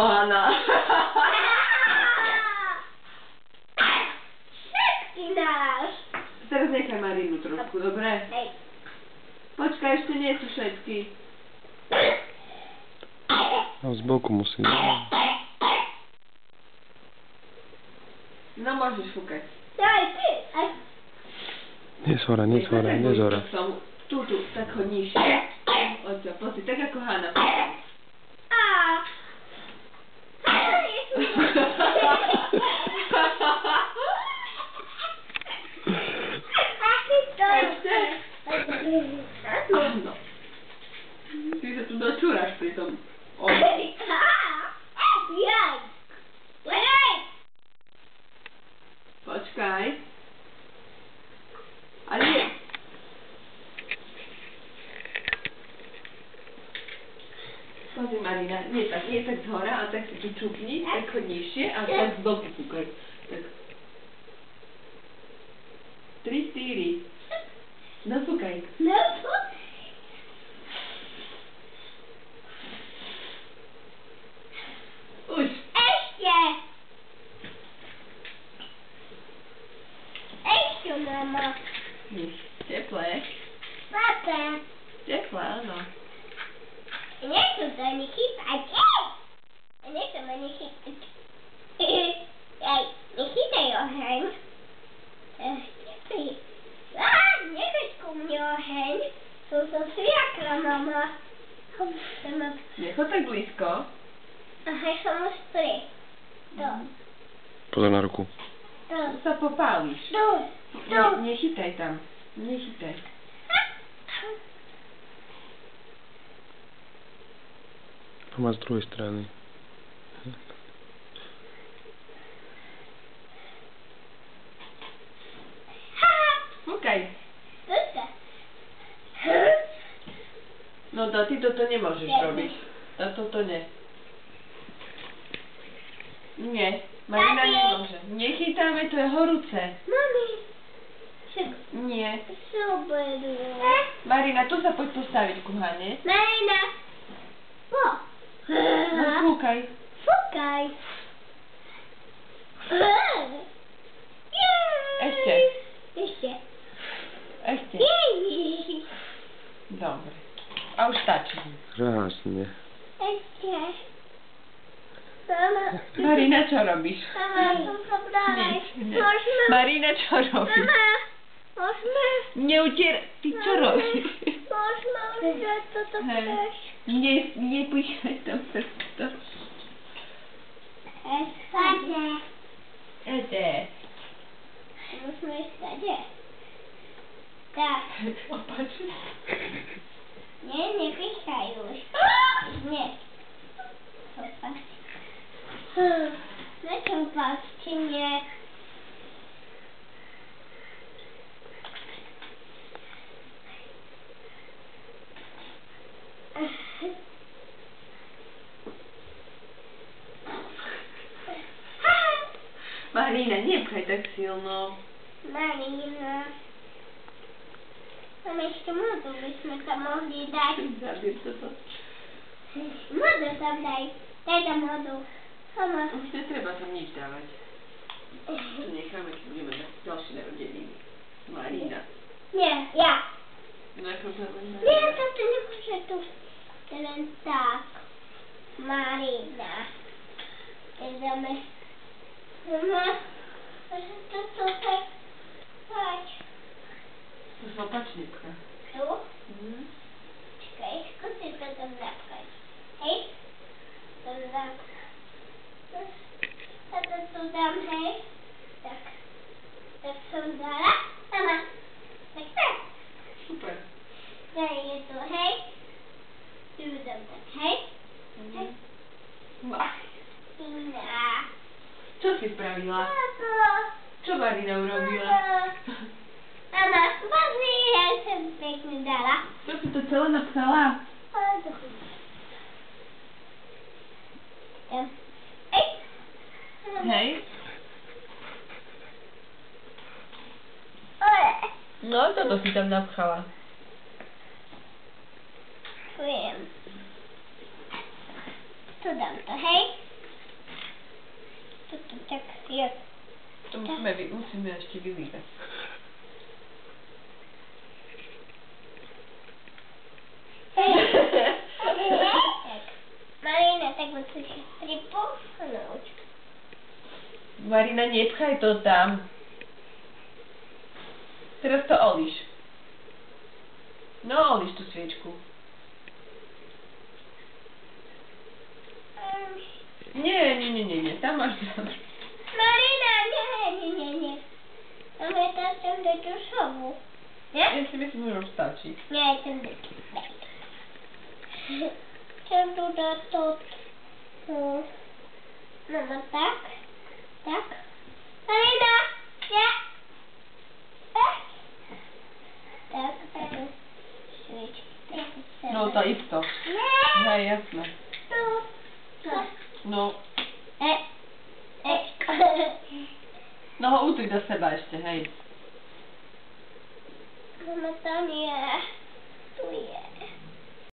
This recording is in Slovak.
Hanna. Všetky náš. Teraz nechaj Marinu trošku, dobre? Hej. Počkaj, ešte nie sú všetky. No z boku musí. No môžeš fúkať. Daj, ty. Aj. Nezhora. Tu, tak ho nižšie. Oďa, poď, tak ako Hanna. A. Ešte? Áno. Ty sa tu dočúraš pri tom. Jaj. Počkaj. Ale nie. Pozri Marina, nie tak z hora, a tak si tu čupni, tak choď nižšie a tak z boku kúkaj. Tak. 3, 4. No fúkaj. Už. Ešte, mama. Teplé. Papa. Teplé, áno. Nechcem to ani chytať. Nechcem ani chytať. Nechytaj oheň. Nechoď ku mne oheň. Som sviakla, mama. Nechoď tak blízko. Aha, som už pri. Pozor na ruku. Tu sa popáliš. Nechytaj tam. Nechytaj. To má z druhej strany. Fúkaj. No ty toto nemôžeš robiť. Toto nie. Nie. Marina nemôže. Nechytáme, to je horúce. Mami. Nie. Soberu. Marina, tu sa poď postaviť ku Hane. Marina. No fúkaj. Fúkaj. Ešte. Ešte. Dobre. A už stačí. Krásne. Ešte. Mama. Marina, čo robíš? Mama, som dobrá. Nie. Môžeme. Marina, čo robíš? Mama. Môžeme. Neutier... Ty čo robíš? Môžeme urobiť toto chceš. Nepíšaj tam prsto. Stade. Ede. Musíme ísť stade. Tak. Opač. Nie, nepíšaj už. Nie. Opač. Na čom páčte nie? Marina, nepchaj tak silno. Marina. Tam ešte modu by sme tam mohli dať. Zabier toto. Modu tam daj. Daj tam modu. Mama. Už netreba tam nič dávať. To necháme, keď budeme mať ďalšie narodeniny. Marina. Nie, ja. Najprv dáme Marina. Nie, toto nemôže tu. Len tak. Marina. Dáme. Mama. Toto tak. Poď. To sa opačne pchá. Tu? Čakaj, skúsi to tam zapchať. Hej? To zapchať. A to tu dám, hej? Tak. Tak som dala. Mama. Tak. Super. Daj je tu, hej? Tu dám tak, hej? Hej? Marina. Čo si spravila? Čo Marina urobila? Mama, pozri, ja som pekne dala. Čo si to celé napchala? Hej? No, toto si tam napchala. Tu dám to, hej? To tak jak. To musíme ešte vylívať. Tak. Marina, tak musíš pripohnúť. Marina, nepchaj to tam. Teraz to olíš. No, olíš tú sviečku. Nie. Tam máš... Marina, nie. Pamiętasz tę detuszową? Nie? Ja si myslím, že už stačí. Nie, ten Chcę dodać to... Mama, tak? Tak? Marina! Nie! Tak, świeć. No to idź to. Nie! No jasne. Tu. No. E. No utryj do seba ešte, hej. Mama, to nie. Tu jest.